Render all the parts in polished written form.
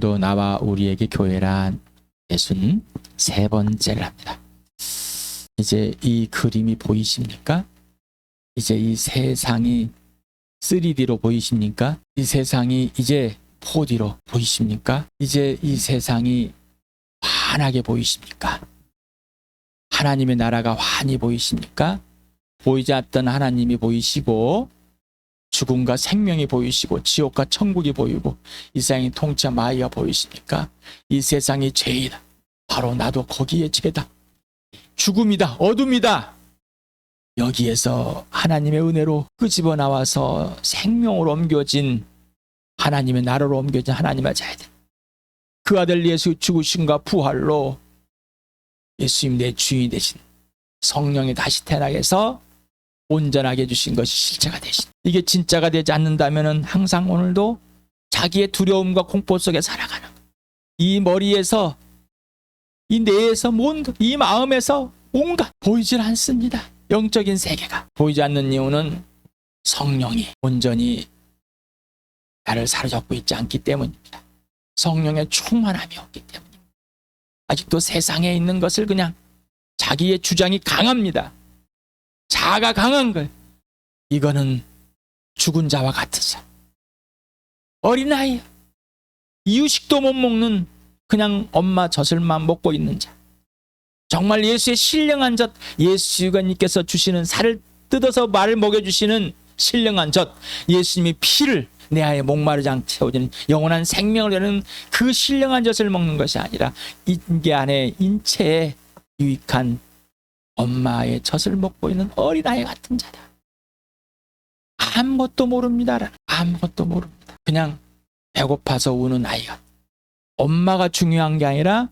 또 나와 우리에게 교회란 63번째를 합니다. 이제 이 그림이 보이십니까? 이제 이 세상이 3D로 보이십니까? 이 세상이 이제 4D로 보이십니까? 이제 이 세상이 환하게 보이십니까? 하나님의 나라가 환히 보이십니까? 보이지 않던 하나님이 보이시고 죽음과 생명이 보이시고 지옥과 천국이 보이고 이 세상이 통치한 마귀가 보이십니까? 이 세상이 죄이다. 바로 나도 거기에 죄다. 죽음이다. 어둠이다. 여기에서 하나님의 은혜로 끄집어 나와서 생명으로 옮겨진 하나님의 나라로 옮겨진 하나님의 자녀들. 그 아들 예수 죽으심과 부활로 예수님 내 주인이 되신 성령이 다시 태어나게 해서 온전하게 해주신 것이 실체가 되신. 이게 진짜가 되지 않는다면 항상 오늘도 자기의 두려움과 공포 속에 살아가는 이 머리에서 이 뇌에서 이 마음에서 온갖 보이질 않습니다. 영적인 세계가 보이지 않는 이유는 성령이 온전히 나를 사로잡고 있지 않기 때문입니다. 성령의 충만함이 없기 때문입니다. 아직도 세상에 있는 것을 그냥 자기의 주장이 강합니다. 자아가 강한 걸. 이거는 죽은 자와 같으죠. 어린아이, 이유식도 못 먹는 그냥 엄마 젖을만 먹고 있는 자. 정말 예수의 신령한 젖, 예수님께서 주시는 살을 뜯어서 말을 먹여주시는 신령한 젖, 예수님이 피를 내 아이의 목마르지 않게 채워주는 영원한 생명을 내는 그 신령한 젖을 먹는 것이 아니라 인계 안에 인체에 유익한 엄마의 젖을 먹고 있는 어린아이 같은 자다. 아무것도 모릅니다. 아무것도 모릅니다. 그냥 배고파서 우는 아이가. 엄마가 중요한 게 아니라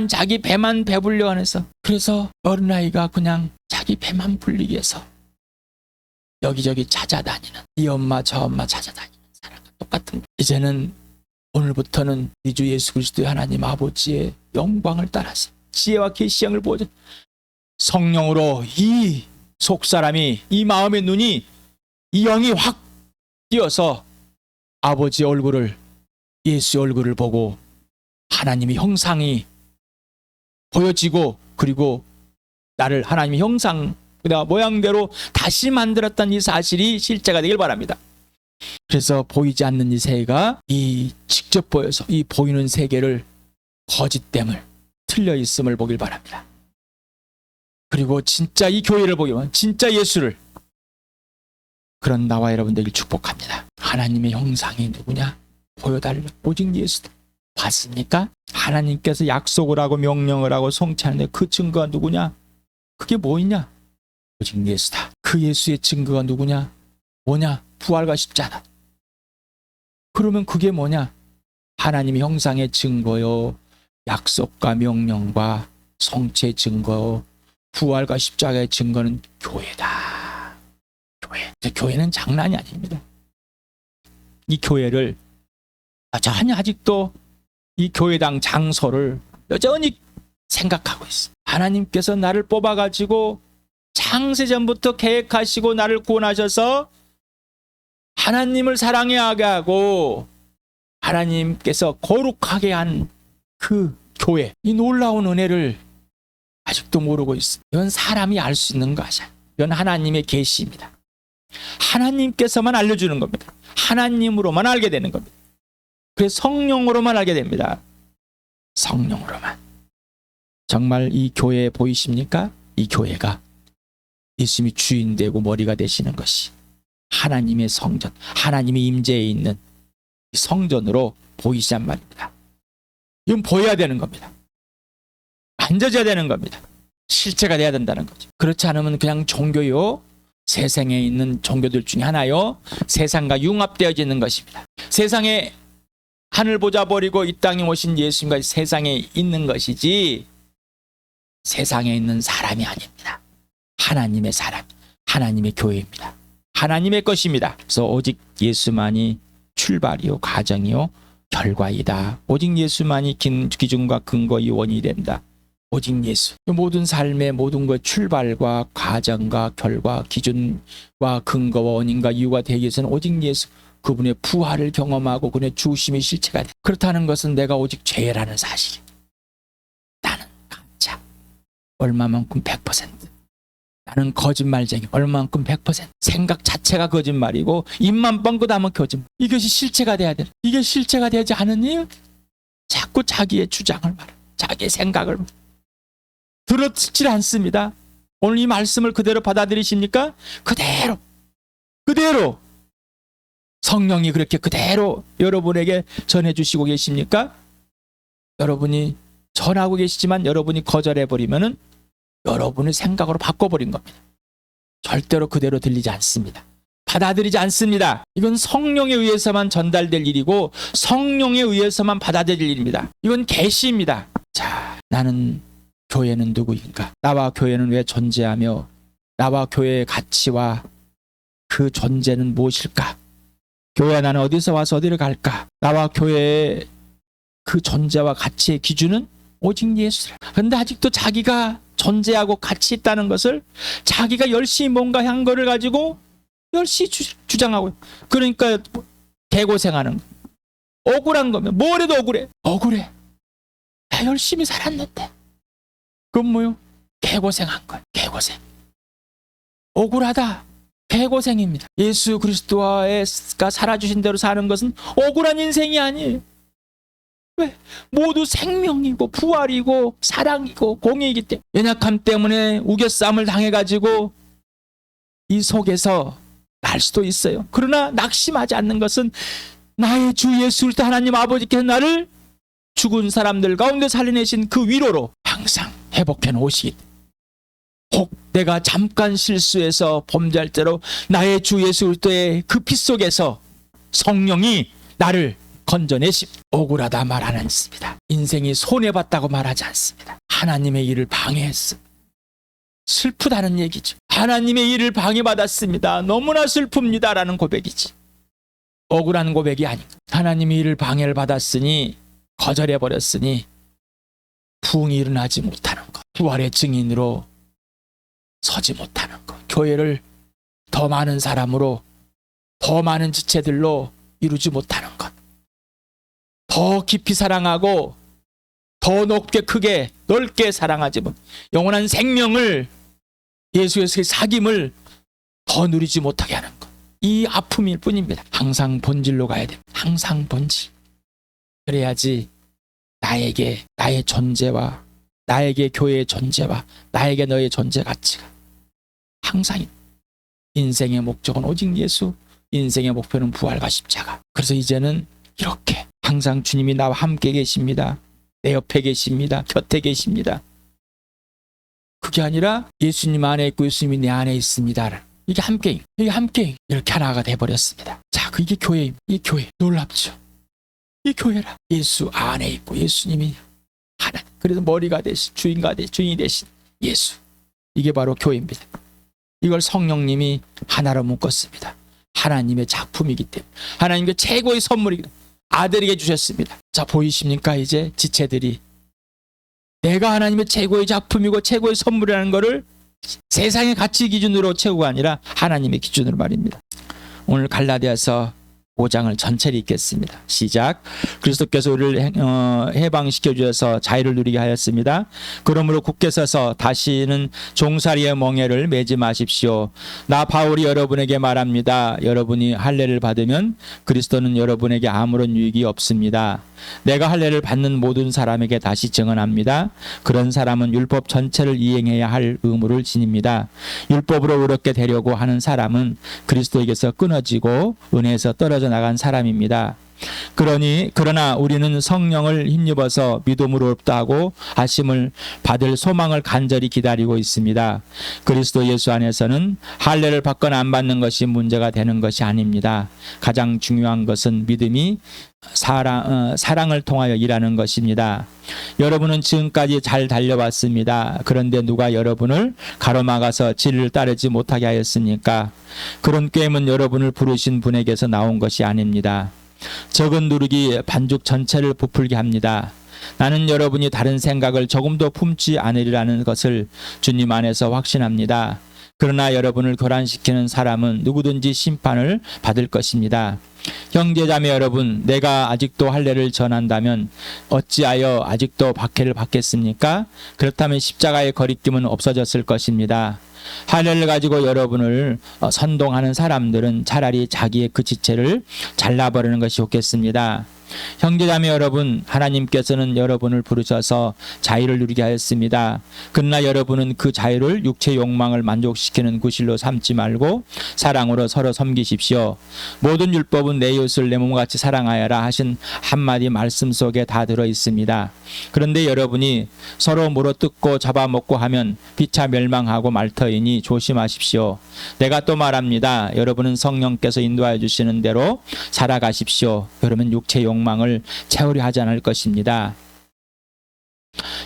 자기 배만 배불려 해서, 그래서 어린아이가 그냥 자기 배만 불리기 위해서 여기저기 찾아다니는, 이 엄마 저 엄마 찾아다니는 사람과 똑같은 거예요. 이제는 오늘부터는 이 주 예수 그리스도의 하나님 아버지의 영광을 따라서 지혜와 계시형을 보여줘 성령으로 이 속사람이, 이 마음의 눈이, 이 영이 확 띄어서 아버지 얼굴을, 예수의 얼굴을 보고 하나님의 형상이 보여지고, 그리고 나를 하나님의 형상, 내가 모양대로 다시 만들었던 이 사실이 실제가 되길 바랍니다. 그래서 보이지 않는 이 세계가 이 직접 보여서 이 보이는 세계를 거짓됨을, 틀려 있음을 보길 바랍니다. 그리고 진짜 이 교회를 보기만, 진짜 예수를, 그런 나와 여러분들을 축복합니다. 하나님의 형상이 누구냐? 보여달라. 오직 예수다. 봤습니까? 하나님께서 약속을 하고 명령을 하고 성취하는데 그 증거가 누구냐? 그게 뭐냐? 오직 예수다. 그 예수의 증거가 누구냐? 뭐냐? 부활과 십자가. 그러면 그게 뭐냐? 하나님의 형상의 증거요, 약속과 명령과 성취의 증거, 부활과 십자가의 증거는 교회다. 교회. 교회는 장난이 아닙니다. 이 교회를 여전히 아직도 이 교회당 장소를 여전히 생각하고 있어. 하나님께서 나를 뽑아가지고 창세전부터 계획하시고 나를 구원하셔서 하나님을 사랑하게 하고 하나님께서 거룩하게 한 그 교회, 이 놀라운 은혜를 아직도 모르고 있어. 이건 사람이 알 수 있는 것이야. 이건 하나님의 계시입니다. 하나님께서만 알려주는 겁니다. 하나님으로만 알게 되는 겁니다. 그래서 성령으로만 알게 됩니다. 성령으로만. 정말 이 교회 보이십니까? 이 교회가 예수님이 주인 되고 머리가 되시는 것이 하나님의 성전, 하나님의 임재에 있는 성전으로 보이시단 말입니다. 이건 보여야 되는 겁니다. 만져져야 되는 겁니다. 실체가 돼야 된다는 거죠. 그렇지 않으면 그냥 종교요, 세상에 있는 종교들 중에 하나요, 세상과 융합되어지는 것입니다. 세상에 하늘 보자 버리고 이 땅에 오신 예수님과 세상에 있는 것이지 세상에 있는 사람이 아닙니다. 하나님의 사람, 하나님의 교회입니다. 하나님의 것입니다. 그래서 오직 예수만이 출발이요, 가정이요, 결과이다. 오직 예수만이 기준과 근거의 원이 된다. 오직 예수. 모든 삶의 모든 것 출발과 과정과 결과, 기준과 근거와 원인과 이유가 되기 위해서는 오직 예수, 그분의 부활을 경험하고 그분의 죽으심이 실체가 돼. 그렇다는 것은 내가 오직 죄라는 사실. 나는 가짜. 얼마만큼 100%. 나는 거짓말쟁이. 얼마만큼 100%. 생각 자체가 거짓말이고 입만 뻥긋하면 거짓말. 이것이 실체가 돼야 돼. 이게 실체가 되지 않으니 자꾸 자기의 주장을 말해. 자기의 생각을 말해. 들어듣질 않습니다. 오늘 이 말씀을 그대로 받아들이십니까? 그대로 성령이 그렇게 그대로 여러분에게 전해주시고 계십니까? 여러분이 전하고 계시지만 여러분이 거절해버리면은 여러분의 생각으로 바꿔버린 겁니다. 절대로 그대로 들리지 않습니다. 받아들이지 않습니다. 이건 성령에 의해서만 전달될 일이고 성령에 의해서만 받아들일 일입니다. 이건 계시입니다. 자, 나는 교회는 누구인가? 나와 교회는 왜 존재하며 나와 교회의 가치와 그 존재는 무엇일까? 교회야 나는 어디서 와서 어디를 갈까? 나와 교회의 그 존재와 가치의 기준은 오직 예수라. 그런데 아직도 자기가 존재하고 가치 있다는 것을 자기가 열심히 뭔가 한 거를 가지고 열심히 주장하고, 그러니까 개고생하는 거. 억울한 거면 뭘 해도 억울해. 나 열심히 살았는데. 그건 뭐요? 개고생한 거야. 개고생. 억울하다. 개고생입니다. 예수 그리스도가 살아주신 대로 사는 것은 억울한 인생이 아니에요. 왜? 모두 생명이고 부활이고 사랑이고 공의이기 때문에. 연약함 때문에 우겨싸움을 당해가지고 이 속에서 날 수도 있어요. 그러나 낙심하지 않는 것은 나의 주 예수 그리스도 하나님 아버지께서 나를 죽은 사람들 가운데 살려내신 그 위로로 항상 회복해 놓으시기, 혹 내가 잠깐 실수해서 범죄할 때로 나의 주 예수 그리스도의 그 피 속에서 성령이 나를 건져내십. 억울하다 말 안 했습니다. 인생이 손해봤다고 말하지 않습니다. 하나님의 일을 방해했습니다. 슬프다는 얘기죠. 하나님의 일을 방해받았습니다. 너무나 슬픕니다 라는 고백이지. 억울한 고백이 아니고 하나님의 일을 방해를 받았으니, 거절해버렸으니 부흥이 일어나지 못하는 것, 부활의 증인으로 서지 못하는 것, 교회를 더 많은 사람으로 더 많은 지체들로 이루지 못하는 것, 더 깊이 사랑하고 더 높게 크게 넓게 사랑하지 못, 영원한 생명을 예수의 사귐을 더 누리지 못하게 하는 것, 이 아픔일 뿐입니다. 항상 본질로 가야 됩니다. 항상 본질. 그래야지 나에게 나의 존재와 나에게 교회의 존재와 나에게 너의 존재 가치가 항상 인생의 목적은 오직 예수, 인생의 목표는 부활과 십자가. 그래서 이제는 이렇게 항상 주님이 나와 함께 계십니다. 내 옆에 계십니다. 곁에 계십니다. 그게 아니라 예수님 안에 있고 예수님이 내 안에 있습니다. 이게 함께 이렇게 하나가 돼버렸습니다. 자, 이게 교회입니다. 이 교회 놀랍죠. 이 교회라. 예수 안에 있고 예수님이 하나. 그래서 머리가 되신 주인이 되신 예수. 이게 바로 교회입니다. 이걸 성령님이 하나로 묶었습니다. 하나님의 작품이기 때문에, 하나님의 최고의 선물이기 때문에 아들에게 주셨습니다. 자, 보이십니까? 이제 지체들이 내가 하나님의 최고의 작품이고 최고의 선물이라는 것을 세상의 가치 기준으로 채우가 아니라 하나님의 기준으로 말입니다. 오늘 갈라디아서 5장을 전체를 읽겠습니다. 시작. 그리스도께서 우리를 해방시켜 주셔서 자유를 누리게 하였습니다. 그러므로 굳게 서서 다시는 종살이의 멍에를 매지 마십시오. 나 바울이 여러분에게 말합니다. 여러분이 할례를 받으면 그리스도는 여러분에게 아무런 유익이 없습니다. 내가 할례를 받는 모든 사람에게 다시 증언합니다. 그런 사람은 율법 전체를 이행해야 할 의무를 지닙니다. 율법으로 의롭게 되려고 하는 사람은 그리스도에게서 끊어지고 은혜에서 떨어져 나간 사람입니다. 그러나 우리는 성령을 힘입어서 믿음으로 의롭다 하고 하심을 받을 소망을 간절히 기다리고 있습니다. 그리스도 예수 안에서는 할례를 받거나 안 받는 것이 문제가 되는 것이 아닙니다. 가장 중요한 것은 믿음이 사랑을 통하여 일하는 것입니다. 여러분은 지금까지 잘 달려왔습니다. 그런데 누가 여러분을 가로막아서 진리를 따르지 못하게 하였습니까? 그런 꾀임은 여러분을 부르신 분에게서 나온 것이 아닙니다. 적은 누룩이 반죽 전체를 부풀게 합니다. 나는 여러분이 다른 생각을 조금도 품지 않으리라는 것을 주님 안에서 확신합니다. 그러나 여러분을 교란시키는 사람은 누구든지 심판을 받을 것입니다. 형제자매 여러분, 내가 아직도 할례를 전한다면 어찌하여 아직도 박해를 받겠습니까? 그렇다면 십자가의 거리낌은 없어졌을 것입니다. 할례를 가지고 여러분을 선동하는 사람들은 차라리 자기의 그 지체를 잘라버리는 것이 좋겠습니다. 형제자매 여러분, 하나님께서는 여러분을 부르셔서 자유를 누리게 하였습니다. 그러나 여러분은 그 자유를 육체의 욕망을 만족시키는 구실로 삼지 말고 사랑으로 서로 섬기십시오. 모든 율법은 내 이웃을 내 몸같이 사랑하여라 하신 한마디 말씀 속에 다 들어 있습니다. 그런데 여러분이 서로 물어뜯고 잡아먹고 하면 피차 멸망하고 말 터이니 조심하십시오. 내가 또 말합니다. 여러분은 성령께서 인도하여 주시는 대로 살아가십시오. 그러면 육체의 욕망을 채우려 하지 않을 것입니다.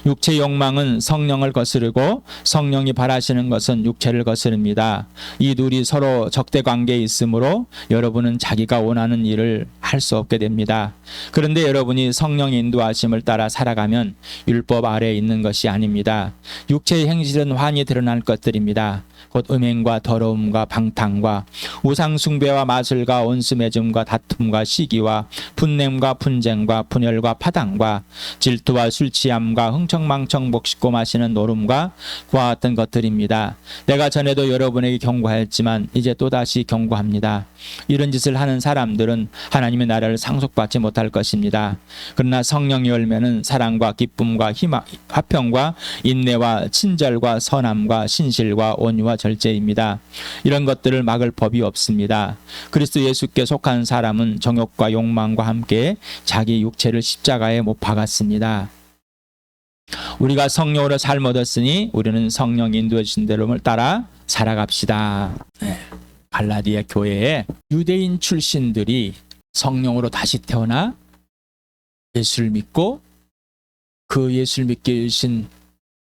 육체의 욕망은 성령을 거스르고 성령이 바라시는 것은 육체를 거스릅니다. 이 둘이 서로 적대 관계에 있으므로 여러분은 자기가 원하는 일을 할 수 없게 됩니다. 그런데 여러분이 성령의 인도하심을 따라 살아가면 율법 아래에 있는 것이 아닙니다. 육체의 행실은 환히 드러날 것들입니다. 곧 음행과 더러움과 방탕과 우상숭배와 마술과 온수매즘과 다툼과 시기와 분냄과 분쟁과 분열과 파당과 질투와 술취함과 흥청망청 먹씹고 마시는 노름과 그와 같은 것들입니다. 내가 전에도 여러분에게 경고하였지만 이제 또다시 경고합니다. 이런 짓을 하는 사람들은 하나님의 나라를 상속받지 못할 것입니다. 그러나 성령의 열매는 사랑과 기쁨과 희망, 화평과 인내와 친절과 선함과 신실과 온유와 절제입니다. 이런 것들을 막을 법이 없습니다. 그리스도 예수께 속한 사람은 정욕과 욕망과 함께 자기 육체를 십자가에 못 박았습니다. 우리가 성령으로 삶 얻었으니 우리는 성령 인도해 주신 대로 따라 살아갑시다. 갈라디아 교회에 유대인 출신들이 성령으로 다시 태어나 예수를 믿고 그 예수를 믿게 해주신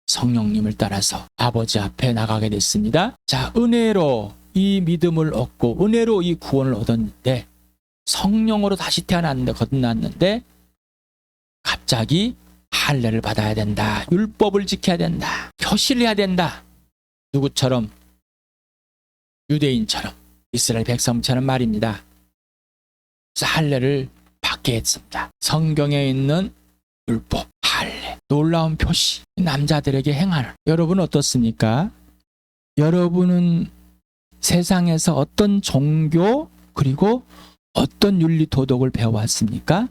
성령님을 따라서 아버지 앞에 나가게 됐습니다. 자, 은혜로 이 믿음을 얻고 은혜로 이 구원을 얻었는데 성령으로 다시 태어났는데 거듭났는데 갑자기 할례를 받아야 된다. 율법을 지켜야 된다. 표시를 해야 된다. 누구처럼? 유대인처럼, 이스라엘 백성처럼 말입니다. 그래서 할례를 받게 했습니다. 성경에 있는 율법, 할례, 놀라운 표시, 남자들에게 행하는. 여러분 어떻습니까? 여러분은 세상에서 어떤 종교 그리고 어떤 윤리 도덕을 배워왔습니까?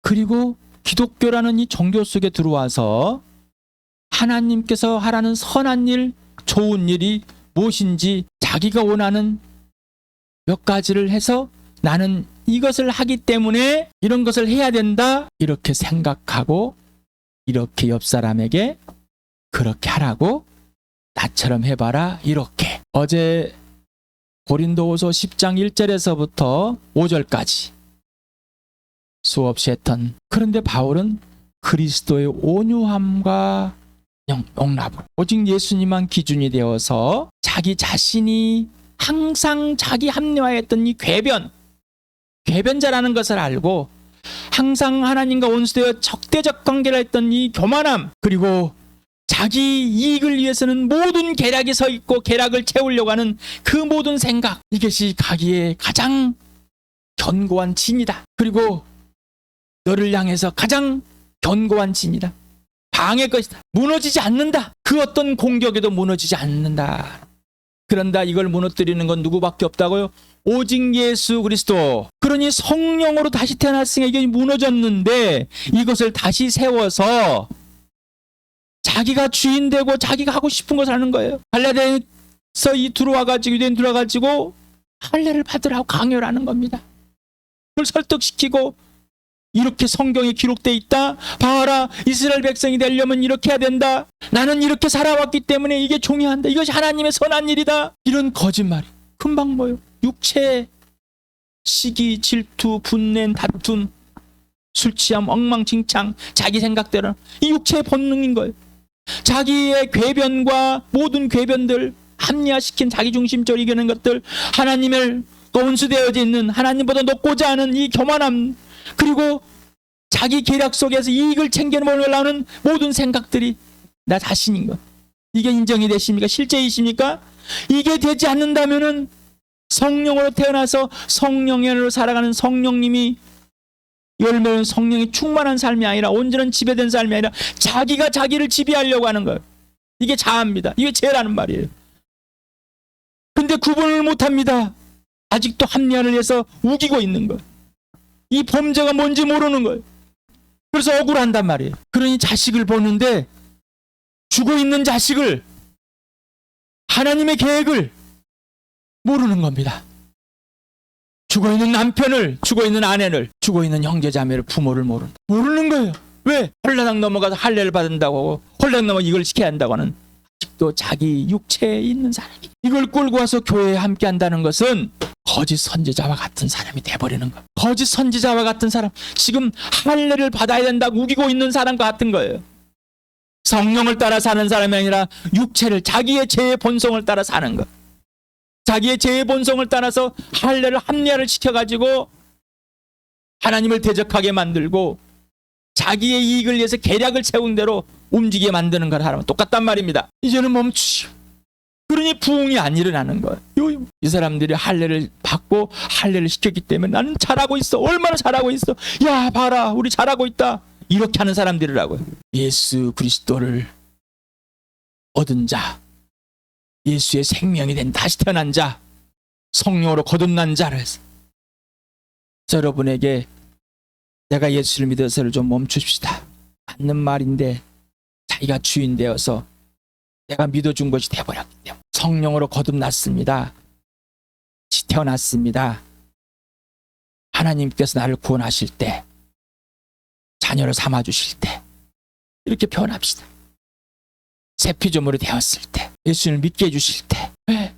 그리고 기독교라는 이 종교 속에 들어와서 하나님께서 하라는 선한 일, 좋은 일이 무엇인지 자기가 원하는 몇 가지를 해서 나는 이것을 하기 때문에 이런 것을 해야 된다 이렇게 생각하고 이렇게 옆 사람에게 그렇게 하라고 나처럼 해봐라 이렇게. 어제 고린도후서 10장 1절에서부터 5절까지 수없이 했던. 그런데 바울은 그리스도의 온유함과 용납을 오직 예수님만 기준이 되어서 자기 자신이 항상 자기 합리화했던 이 궤변자라는 것을 알고 항상 하나님과 원수되어 적대적 관계를 했던 이 교만함, 그리고 자기 이익을 위해서는 모든 계략이 서 있고 계략을 채우려고 하는 그 모든 생각, 이것이 자기의 가장 견고한 진이다. 그리고 너를 향해서 가장 견고한 진이다. 방의 것이다. 무너지지 않는다. 그 어떤 공격에도 무너지지 않는다. 그런다 이걸 무너뜨리는 건 누구밖에 없다고요? 오직 예수 그리스도. 그러니 성령으로 다시 태어났으니 이게 무너졌는데 이것을 다시 세워서 자기가 주인 되고 자기가 하고 싶은 것을 하는 거예요. 갈라디아에서 들어와가지고 유대인 들어와가지고 할례를 받으라고 강요를 하는 겁니다. 그걸 설득시키고 이렇게 성경에 기록되어 있다. 봐라, 이스라엘 백성이 되려면 이렇게 해야 된다. 나는 이렇게 살아왔기 때문에 이게 중요한다. 이것이 하나님의 선한 일이다. 이런 거짓말이 금방 뭐요? 육체, 시기, 질투, 분냄, 다툼, 술취함, 엉망진창, 자기 생각대로 이 육체의 본능인 거예요. 자기의 궤변과 모든 궤변들 합리화시킨 자기중심적으로 이기는 것들, 하나님을 원수되어져 있는 하나님보다 높고자 하는 이 교만함, 그리고 자기 계략 속에서 이익을 챙겨보려는 모든 생각들이 나 자신인 것. 이게 인정이 되십니까? 실제이십니까? 이게 되지 않는다면은 성령으로 태어나서 성령으로 살아가는 성령님이 열매는 성령이 충만한 삶이 아니라 온전한 지배된 삶이 아니라 자기가 자기를 지배하려고 하는 거예요. 이게 자아입니다. 이게 죄라는 말이에요. 근데 구분을 못합니다. 아직도 합리화를 해서 우기고 있는 거예요. 이 범죄가 뭔지 모르는 거예요. 그래서 억울한단 말이에요. 그러니 자식을 보는데 죽어있는 자식을, 하나님의 계획을 모르는 겁니다. 죽어있는 남편을, 죽어있는 아내를, 죽어있는 형제자매를, 부모를 모르는 거예요. 왜? 홀라당 넘어가서 할례를 받는다고 하고 홀라당 넘어 이걸 지켜야 한다고 하는 아직도 자기 육체에 있는 사람이, 이걸 끌고 와서 교회에 함께 한다는 것은 거짓 선지자와 같은 사람이 돼버리는 거예요. 거짓 선지자와 같은 사람, 지금 할례를 받아야 된다고 우기고 있는 사람과 같은 거예요. 성령을 따라 사는 사람이 아니라 육체를, 자기의 죄의 본성을 따라 사는 것. 자기의 죄의 본성을 따라서 할례를 합리화를 시켜가지고 하나님을 대적하게 만들고 자기의 이익을 위해서 계략을 세운 대로 움직이게 만드는 거랑 똑같단 말입니다. 이제는 멈추시오. 그러니 부흥이 안 일어나는 거예요. 이 사람들이 할례를 받고 할례를 시켰기 때문에 나는 잘하고 있어. 얼마나 잘하고 있어. 야 봐라, 우리 잘하고 있다. 이렇게 하는 사람들이라고요. 예수 그리스도를 얻은 자, 예수의 생명이 된 다시 태어난 자, 성령으로 거듭난 자를 해서 여러분에게 내가 예수를 믿어서를 좀 멈추십시다. 맞는 말인데 자기가 주인 되어서 내가 믿어준 것이 되어버렸기 때문에 성령으로 거듭났습니다. 다시 태어났습니다. 하나님께서 나를 구원하실 때, 자녀를 삼아주실 때 이렇게 표현합시다. 새 피조물이 되었을 때, 예수님을 믿게 해주실 때, 왜?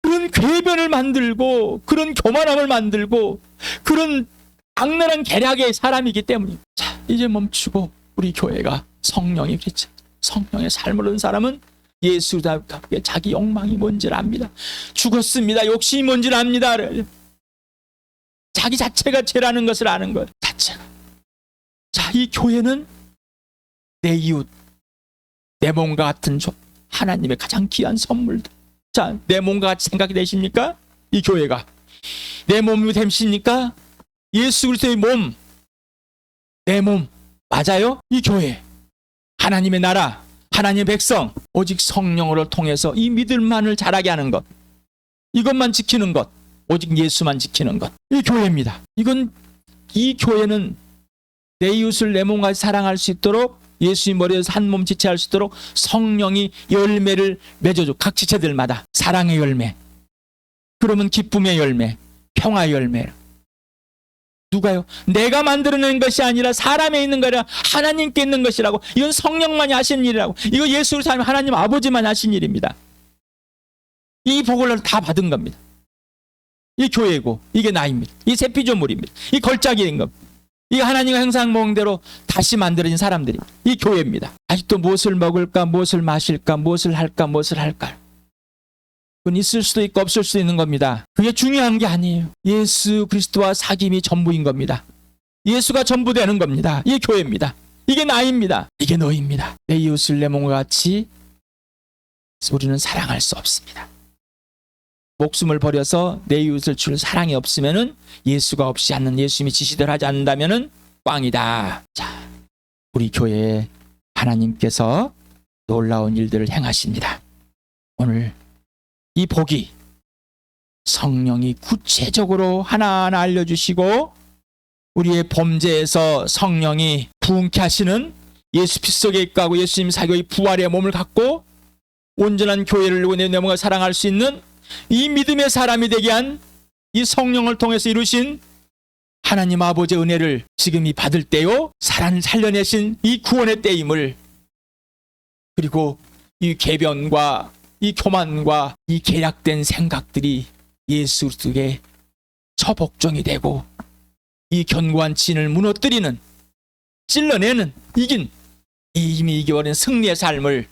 그런 궤변을 만들고 그런 교만함을 만들고 그런 악랄한 계략의 사람이기 때문입니다. 자, 이제 멈추고 우리 교회가 성령이 그랬죠. 성령의 삶을 얻은 사람은 예수답게 자기 욕망이 뭔지를 압니다. 죽었습니다. 욕심이 뭔지를 압니다. 자기 자체가 죄라는 것을 아는 거예요. 자체가. 자, 이 교회는 내 이웃, 내 몸과 같은 하나님의 가장 귀한 선물들. 자, 내 몸과 같이 생각이 되십니까? 이 교회가 내 몸이 되십니까? 예수 그리스도의 몸, 내 몸 맞아요? 이 교회, 하나님의 나라, 하나님의 백성, 오직 성령으로 통해서 이 믿음만을 자라게 하는 것, 이것만 지키는 것, 오직 예수만 지키는 것, 이 교회입니다. 이 교회는 내 이웃을 내 몸과 사랑할 수 있도록, 예수의 머리에서 한 몸 지체할 수 있도록 성령이 열매를 맺어줘. 각 지체들마다 사랑의 열매, 그러면 기쁨의 열매, 평화의 열매. 누가요? 내가 만들어낸 것이 아니라 사람에 있는 거라 하나님께 있는 것이라고. 이건 성령만이 하신 일이라고. 이거 예수를 사는 하나님 아버지만 하신 일입니다. 이 복을 다 받은 겁니다. 이 교회고 이게 나입니다. 이 새 피조물입니다. 이 걸작인 겁니다. 이 하나님의 형상모형대로 다시 만들어진 사람들입니다. 이 교회입니다. 아직도 무엇을 먹을까, 무엇을 마실까, 무엇을 할까, 무엇을 할까. 그건 있을 수도 있고 없을 수도 있는 겁니다. 그게 중요한 게 아니에요. 예수 그리스도와 사귐이 전부인 겁니다. 예수가 전부 되는 겁니다. 이게 교회입니다. 이게 나입니다. 이게 너입니다. 내 이웃을 내 몸과 같이 우리는 사랑할 수 없습니다. 목숨을 버려서 내 이웃을 줄 사랑이 없으면은, 예수가 없이 않는, 예수님이 지시대로 하지 않는다면은 꽝이다. 자, 우리 교회에 하나님께서 놀라운 일들을 행하십니다. 오늘 이 복이 성령이 구체적으로 하나하나 알려주시고 우리의 범죄에서 성령이 부흥케 하시는, 예수 피 속에 입고하고 예수님 사교의 부활의 몸을 갖고 온전한 교회를 내 몸과 사랑할 수 있는 이 믿음의 사람이 되게 한 이 성령을 통해서 이루신 하나님 아버지의 은혜를 지금 이 받을 때요, 사람을 살려내신 이 구원의 때임을, 그리고 이 계변과 이 교만과 이 계략된 생각들이 예수 그리스도의 처복종이 되고 이 견고한 진을 무너뜨리는, 찔러내는, 이긴, 이미 이겨버린 승리의 삶을